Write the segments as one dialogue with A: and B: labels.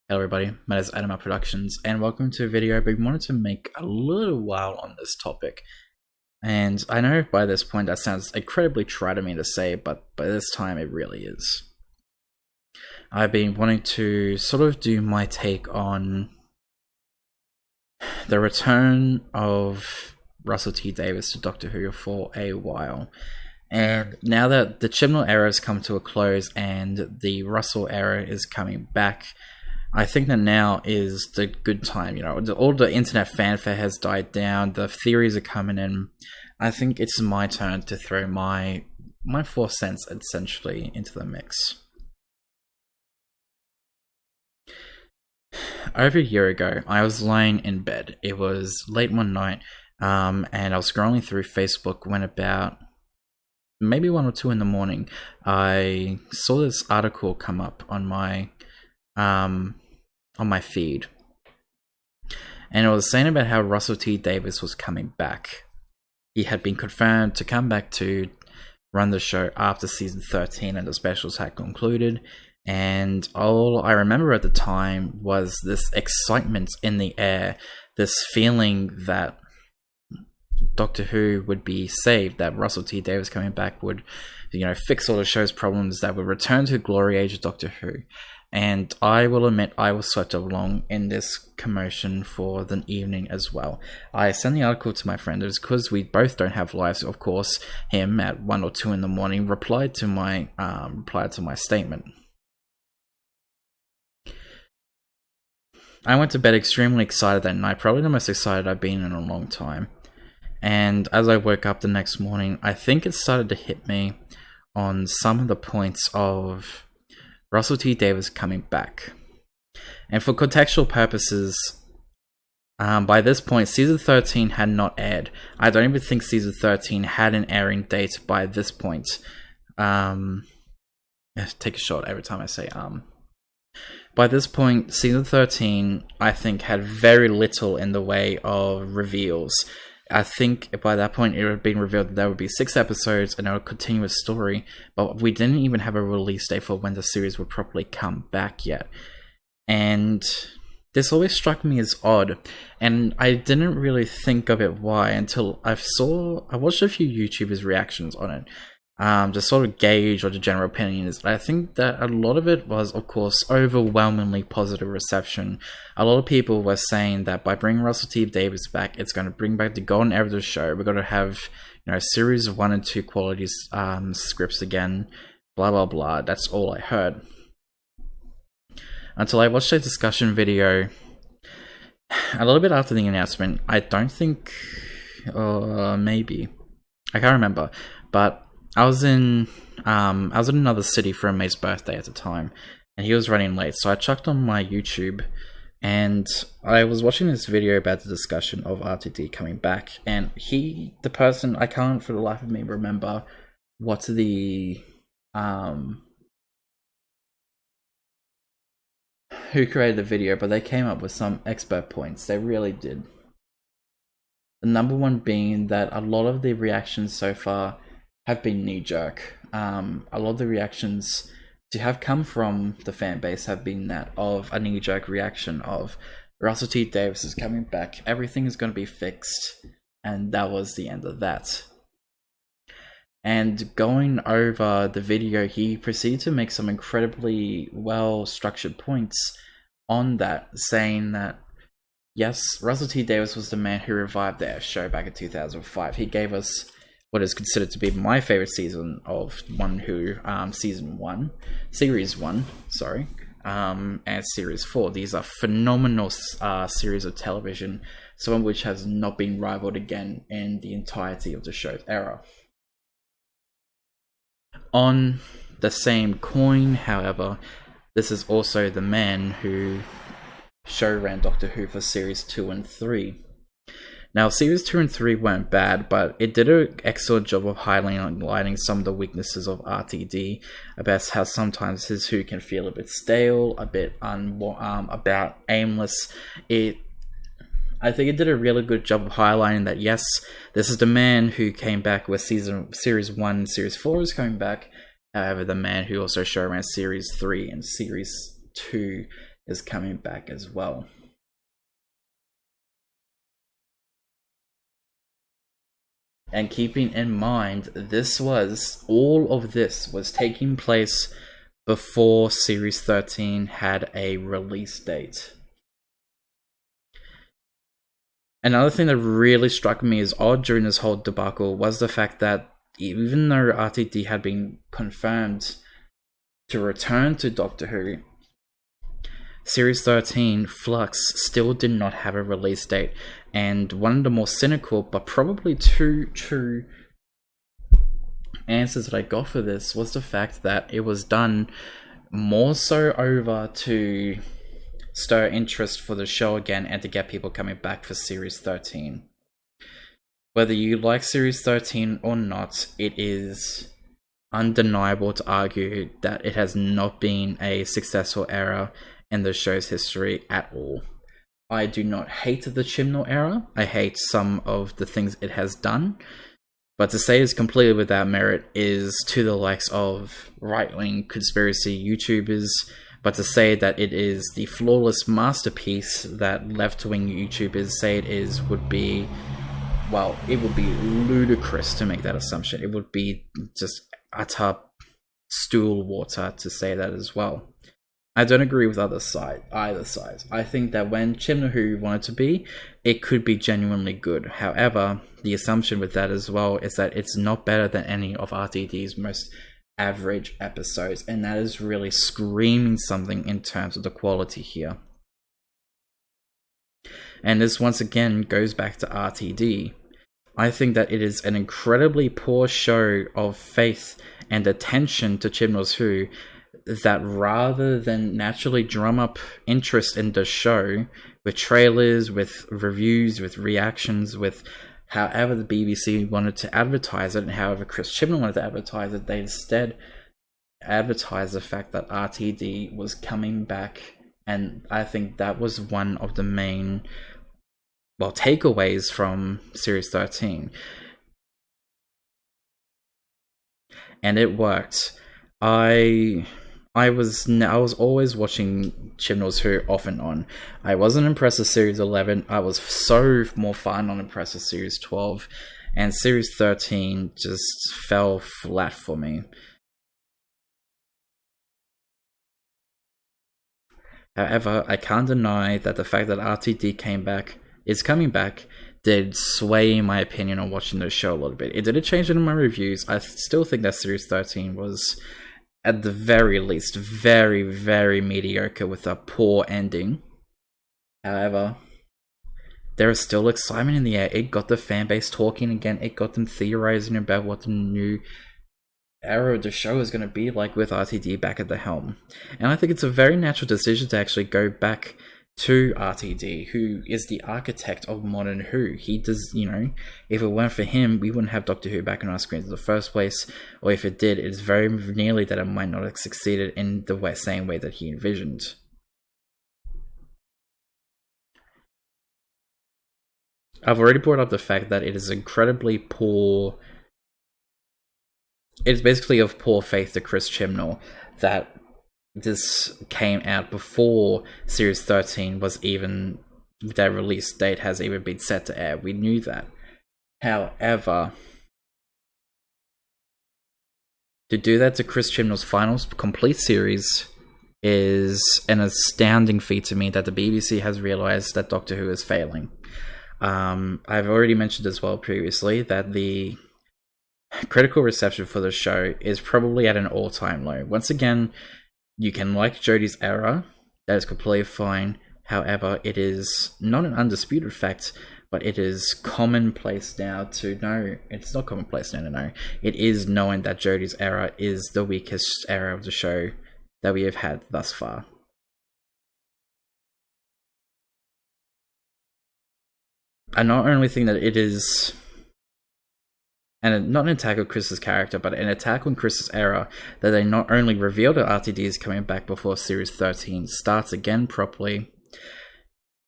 A: Hello everybody, my name is Adam Productions and welcome to a video I've been wanting to make a little while on this topic. And I know by this point that sounds incredibly trite of me to say, but by this time it really is. I've been wanting to sort of do my take on the return of Russell T Davies to Doctor Who for a while. And now that the Chibnall era has come to a close and the Russell era is coming back, I think that now is the good time. You know, all the internet fanfare has died down, the theories are coming in. I think it's my turn to throw my 4 cents essentially into the mix. Over a year ago, I was lying in bed. It was late one night, and I was scrolling through Facebook when about maybe 1 or 2 in the morning, I saw this article come up on my feed, and it was saying about how Russell T Davies was coming back. He had been confirmed to come back to run the show after season 13 and the specials had concluded, and all I remember at the time was this excitement in the air, this feeling that Doctor Who would be saved, that Russell T Davies coming back would, fix all the show's problems, that would return to the glory age of Doctor Who. And I will admit I was swept along in this commotion for the evening as well. I sent the article to my friend. It was because we both don't have lives. Of course, him at 1 or 2 in the morning replied to my statement. I went to bed extremely excited that night, probably the most excited I've been in a long time. And as I woke up the next morning, I think it started to hit me on some of the points of Russell T Davies coming back. And for contextual purposes, by this point, season 13 had not aired. I don't even think season 13 had an airing date by this point. Take a shot every time I say By this point, season 13, I think, had very little in the way of reveals. I think by that point it had been revealed that there would be 6 episodes and a continuous story, but we didn't even have a release date for when the series would properly come back yet. And this always struck me as odd, and I didn't really think of it why until I watched a few YouTubers' reactions on it, to sort of gauge what the general opinion is. I think that a lot of it was, of course, overwhelmingly positive reception. A lot of people were saying that by bringing Russell T Davies back, it's going to bring back the golden era of the show. We're going to have, series 1 and 2 quality scripts again, blah blah blah. That's all I heard. Until I watched a discussion video a little bit after the announcement. I don't think, maybe, I can't remember, but I was in another city for a mate's birthday at the time, and he was running late, so I chucked on my YouTube, and I was watching this video about the discussion of RTD coming back, and the person, I can't for the life of me remember what the, who created the video, but they came up with some expert points. They really did. The number one being that a lot of the reactions so far have been knee-jerk. A lot of the reactions to have come from the fan base have been that of a knee-jerk reaction of Russell T Davies is coming back, everything is going to be fixed, and that was the end of that. And going over the video, he proceeded to make some incredibly well-structured points on that, saying that yes, Russell T Davies was the man who revived their show back in 2005. He gave us what is considered to be my favorite season of One Who, Series 1, and Series 4. These are phenomenal series of television, some of which has not been rivaled again in the entirety of the show's era. On the same coin, however, this is also the man who show-ran Doctor Who for Series 2 and 3. Now, Series 2 and 3 weren't bad, but it did an excellent job of highlighting some of the weaknesses of RTD, about how sometimes his Who can feel a bit stale, a bit about aimless. I think it did a really good job of highlighting that, yes, this is the man who came back with Series 1 and Series 4 is coming back. However, the man who also showran Series 3 and Series 2 is coming back as well. And keeping in mind, all of this was taking place before Series 13 had a release date. Another thing that really struck me as odd during this whole debacle was the fact that even though RTD had been confirmed to return to Doctor Who, Series 13, Flux, still did not have a release date. And one of the more cynical, but probably too true answers that I got for this was the fact that it was done more so over to stir interest for the show again and to get people coming back for Series 13. Whether you like Series 13 or not, it is undeniable to argue that it has not been a successful era in the show's history at all. I do not hate the Chibnall era. I hate some of the things it has done. But to say it's completely without merit is to the likes of right-wing conspiracy YouTubers. But to say that it is the flawless masterpiece that left-wing YouTubers say it is would be, well, it would be ludicrous to make that assumption. It would be just utter stool water to say that as well. I don't agree with either side. I think that when Chibnall Who wanted to be, it could be genuinely good. However, the assumption with that as well is that it's not better than any of RTD's most average episodes, and that is really screaming something in terms of the quality here. And this once again goes back to RTD. I think that it is an incredibly poor show of faith and attention to Chibnall's Who, that rather than naturally drum up interest in the show with trailers, with reviews, with reactions, with however the BBC wanted to advertise it and however Chris Chibnall wanted to advertise it, they instead advertised the fact that RTD was coming back. And I think that was one of the main, well, takeaways from Series 13. And it worked. I was always watching Chibnall's Who off and on. I wasn't impressed with Series 11. I was so more far not impressed with Series 12. And Series 13 just fell flat for me. However, I can't deny that the fact that RTD is coming back, did sway my opinion on watching the show a little bit. It didn't change it in my reviews. I still think that Series 13 was, at the very least, very, very mediocre with a poor ending. However, there is still excitement in the air. It got the fan base talking again. It got them theorizing about what the new era of the show is going to be like with RTD back at the helm. And I think it's a very natural decision to actually go back to RTD, who is the architect of modern Who. He does, if it weren't for him, we wouldn't have Doctor Who back on our screens in the first place, or if it did, it's very nearly that it might not have succeeded in the same way that he envisioned. I've already brought up the fact that it is incredibly poor. It's basically of poor faith to Chris Chibnall that this came out before Series 13 was even, their release date has even been set to air. We knew that. However, to do that to Chris Chibnall's final complete series is an astounding feat to me, that the BBC has realized that Doctor Who is failing. I've already mentioned as well previously that the critical reception for the show is probably at an all-time low. Once again, you can like Jodie's era, that is completely fine. However, it is not an undisputed fact, but it is commonplace now to know. It's not commonplace now to know. It is knowing that Jodie's era is the weakest era of the show that we have had thus far. I not only think that it is, and not an attack on Chris's character, but an attack on Chris's era, that they not only reveal that RTD is coming back before Series 13 starts again properly,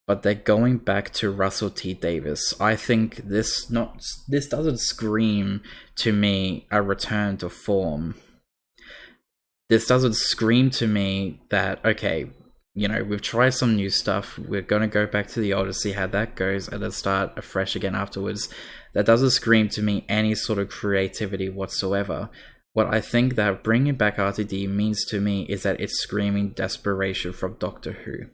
A: but they're going back to Russell T Davies. I think this doesn't scream to me a return to form. This doesn't scream to me that, okay, we've tried some new stuff. We're going to go back to the old to see how that goes and then start afresh again afterwards. That doesn't scream to me any sort of creativity whatsoever. What I think that bringing back RTD means to me is that it's screaming desperation from Doctor Who.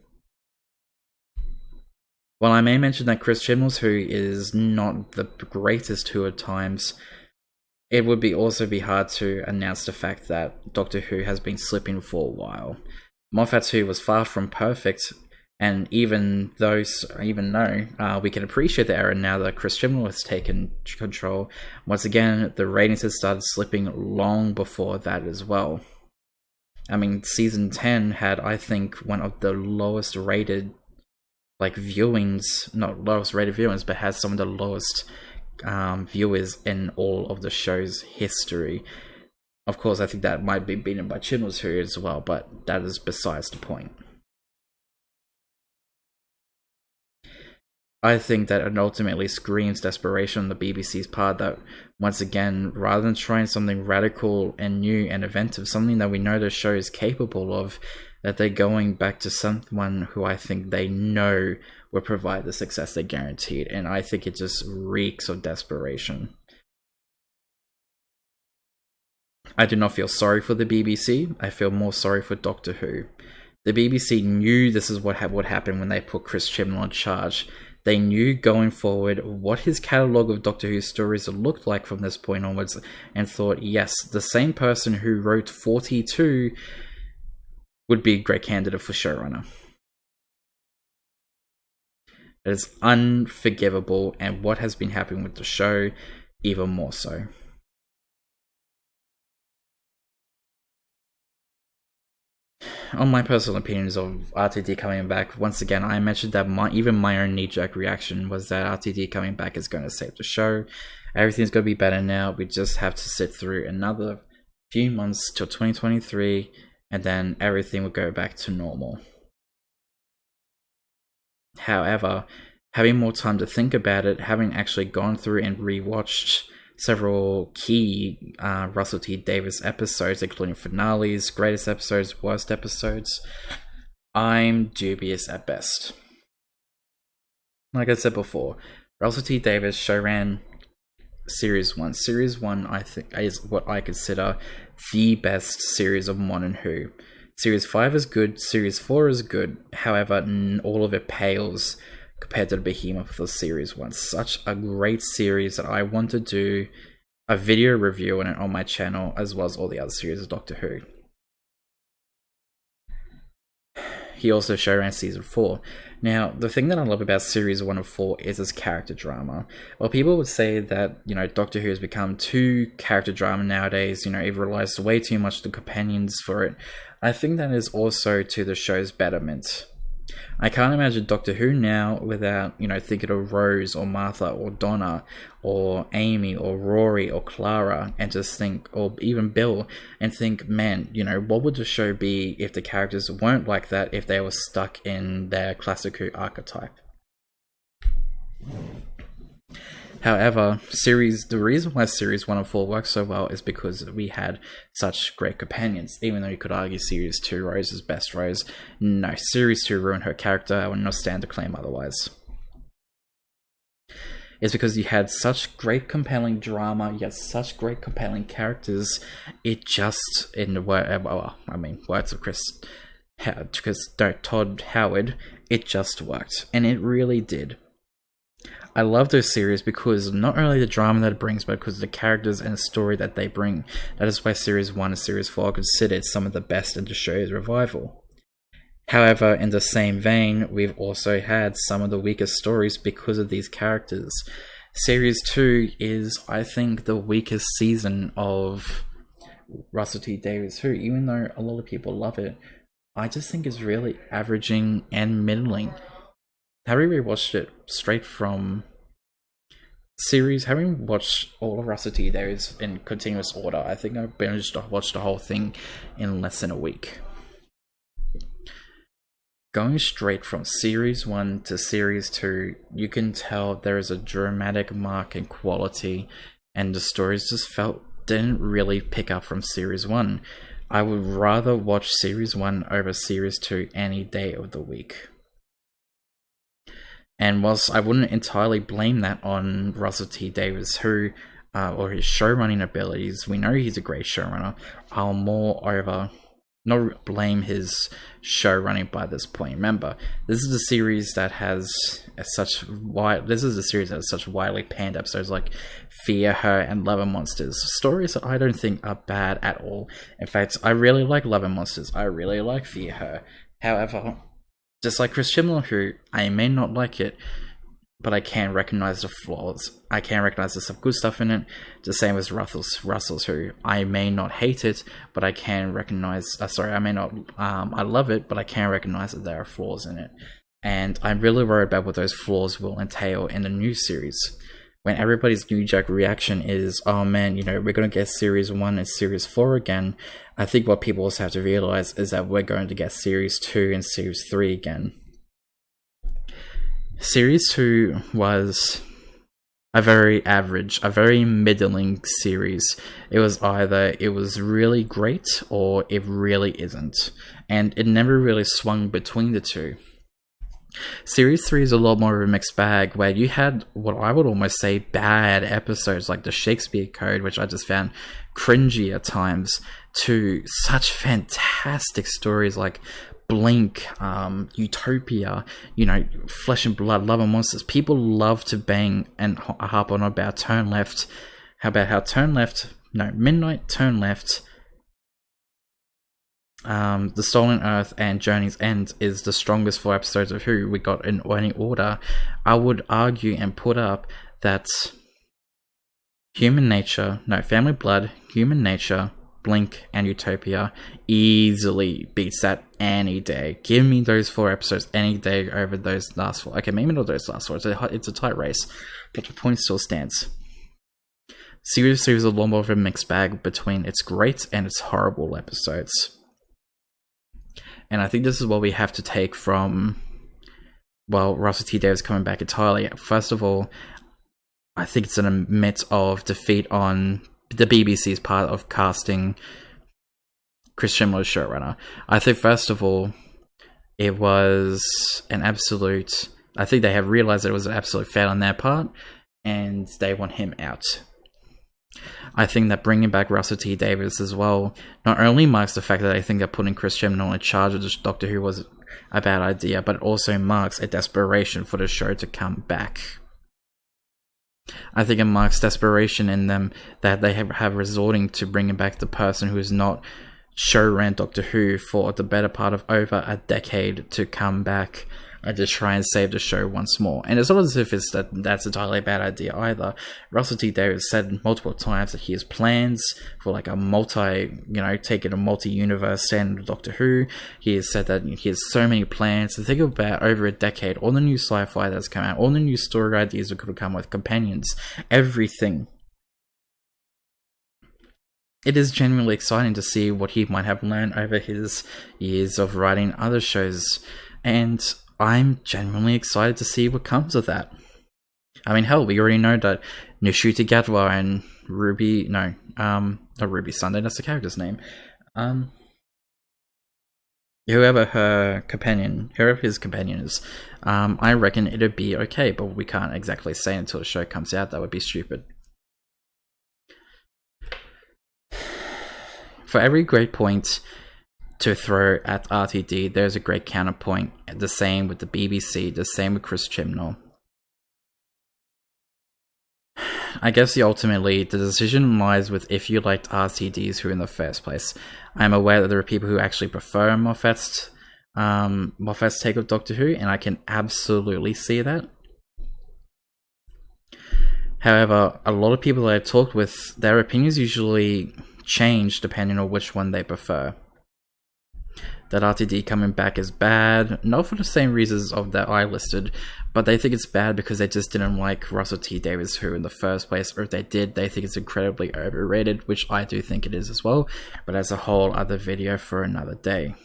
A: While I may mention that Chris Chibnall's Who is not the greatest Who at times, it would also be hard to announce the fact that Doctor Who has been slipping for a while. Moffat's Who was far from perfect, and even though we can appreciate the era now that Chris Chibnall has taken control, once again, the ratings had started slipping long before that as well. I mean, season 10 had, I think, one of the lowest rated viewings, not lowest rated viewings, but has some of the lowest viewers in all of the show's history. Of course, I think that might be beaten by Chibnall's Who as well, but that is besides the point. I think that it ultimately screams desperation on the BBC's part that, once again, rather than trying something radical and new and inventive, something that we know the show is capable of, that they're going back to someone who I think they know will provide the success they guaranteed, and I think it just reeks of desperation. I do not feel sorry for the BBC, I feel more sorry for Doctor Who. The BBC knew this is what would happen when they put Chris Chibnall in charge. They knew going forward what his catalogue of Doctor Who stories looked like from this point onwards, and thought, yes, the same person who wrote 42 would be a great candidate for showrunner. It is unforgivable, and what has been happening with the show, even more so. On my personal opinions of RTD coming back, once again, I mentioned that even my own knee-jerk reaction was that RTD coming back is going to save the show. Everything's going to be better now. We just have to sit through another few months till 2023, and then everything will go back to normal. However, having more time to think about it, having actually gone through and rewatched several key Russell T Davies episodes, including finales, greatest episodes, worst episodes, I'm dubious at best. Like I said before, Russell T Davies show ran Series 1. Series 1, I think, is what I consider the best series of modern Who. Series 5 is good, Series 4 is good, however, all of it pales compared to the behemoth of Series 1. Such a great series that I want to do a video review on it on my channel, as well as all the other series of Doctor Who. He also showran Season 4. Now, the thing that I love about Series 1 of 4 is its character drama. Well, people would say that, Doctor Who has become too character drama nowadays, it relies way too much on companions for it. I think that is also to the show's betterment. I can't imagine Doctor Who now without, thinking of Rose or Martha or Donna or Amy or Rory or Clara, and just think, or even Bill, and think, man, what would the show be if the characters weren't like that, if they were stuck in their classic Who archetype? However, the reason why Series 1 and 4 worked so well is because we had such great companions. Even though you could argue Series 2 Rose is best Rose, no, Series 2 ruined her character. I would not stand to claim otherwise. It's because you had such great compelling drama, you had such great compelling characters, it just, in the words of Todd Howard, it just worked. And it really did. I love those series because not only the drama that it brings, but because of the characters and the story that they bring. That is why Series 1 and Series 4 are considered some of the best in the show's revival. However, in the same vein, we've also had some of the weakest stories because of these characters. Series 2 is, I think, the weakest season of Russell T Davies Who, even though a lot of people love it. I just think it's really averaging and middling. Having rewatched it straight from series, having watched all of Russell T Davies in continuous order, I think I've watched the whole thing in less than a week. Going straight from Series 1 to Series 2, you can tell there is a dramatic mark in quality, and the stories just didn't really pick up from Series 1. I would rather watch Series 1 over Series 2 any day of the week. And whilst I wouldn't entirely blame that on Russell T Davies, who, or his showrunning abilities, we know he's a great showrunner, I'll not blame his show running by this point. Remember, this is a series that has such widely panned episodes like Fear Her and Love and Monsters. Stories that I don't think are bad at all. In fact, I really like Love and Monsters. I really like Fear Her. However, just like Chris Chibnall, who I may not like it, but I can recognize the flaws. I can recognize there's some good stuff in it. The same as Russell's, who I may not hate it, but I can recognize. I may not. I love it, but I can recognize that there are flaws in it, and I'm really worried about what those flaws will entail in the new series. When everybody's knee-jerk reaction is, "Oh man, we're going to get Series 1 and Series 4 again," I think what people also have to realize is that we're going to get Series 2 and Series 3 again. Series 2 was a very middling series. It was either it was really great or it really isn't. And it never really swung between the two. Series 3 is a lot more of a mixed bag, where you had what I would almost say bad episodes like the Shakespeare Code, which I just found cringy at times, to such fantastic stories like Blink, Utopia, Flesh and Blood, Love and Monsters. People love to bang and harp on about Midnight, Turn Left, The Stolen Earth, and Journey's End is the strongest 4 episodes of Who we got in any order. I would argue and put up that Family Blood, Human Nature, Blink, and Utopia easily beats that any day. Give me those 4 episodes any day over those last 4. Okay, maybe not those last 4. It's a tight race, but the point still stands. Series 3 is a lot more of a mixed bag between its great and its horrible episodes. And I think this is what we have to take from, Russell T Davies coming back entirely. First of all, I think it's an admit of defeat on the BBC's part of casting Chris Chibnall as showrunner. I think, first of all, it was an absolute... I think they have realized that it was an absolute fail on their part, and they want him out. I think that bringing back Russell T Davies as well not only marks the fact that I think that putting Chris Chibnall in charge of Doctor Who was a bad idea, but it also marks a desperation for the show to come back. I think it marks desperation in them that they have resorting to bringing back the person who is not showran Doctor Who for the better part of over a decade to come back and to try and save the show once more. And it's not as if that's entirely a bad idea either. Russell T Davies said multiple times that he has plans for like a taking a multi-universe stand with Doctor Who. He has said that he has so many plans. To think about over a decade, all the new sci-fi that's come out, all the new story ideas that could have come with companions, everything. It is genuinely exciting to see what he might have learned over his years of writing other shows, and I'm genuinely excited to see what comes of that. I mean, hell, we already know that Nishuta Gadwa and not Ruby Sunday, that's the character's name. Whoever his companion is, I reckon it'd be okay, but we can't exactly say until the show comes out. That would be stupid. For every great point to throw at RTD, there's a great counterpoint. The same with the BBC, the same with Chris Chibnall. I guess ultimately the decision lies with if you liked RTD's Who in the first place. I'm aware that there are people who actually prefer Moffat's take of Doctor Who, and I can absolutely see that. However, a lot of people that I've talked with, their opinions usually change depending on which one they prefer. That RTD coming back is bad, not for the same reasons of that I listed, but they think it's bad because they just didn't like Russell T Davies Who in the first place, or if they did, they think it's incredibly overrated, which I do think it is as well, but that's a whole other video for another day.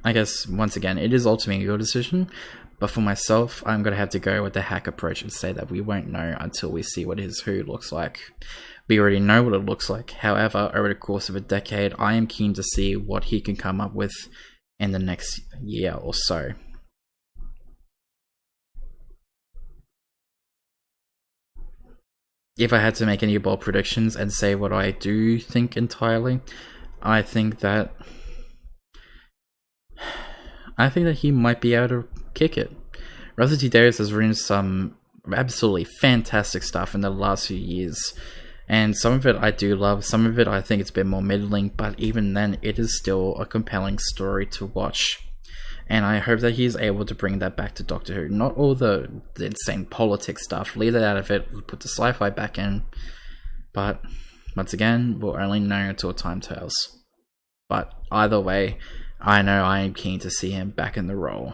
A: I guess, once again, it is ultimately your decision, But for myself, I'm going to have to go with the hack approach and say that we won't know until we see what his who looks like. We already know what it looks like. However, over the course of a decade, I am keen to see what he can come up with in the next year or so. If I had to make any bold predictions and say what I do think entirely, I think that he might be able to kick it. Russell T Davies has written some absolutely fantastic stuff in the last few years, and some of it I do love, some of it I think it's been more middling, but even then it is still a compelling story to watch. And I hope that he's able to bring that back to Doctor Who. Not all the insane politics stuff, leave that out of it, put the sci-fi back in. But once again, we'll only know until time tells. But either way, I know I am keen to see him back in the role.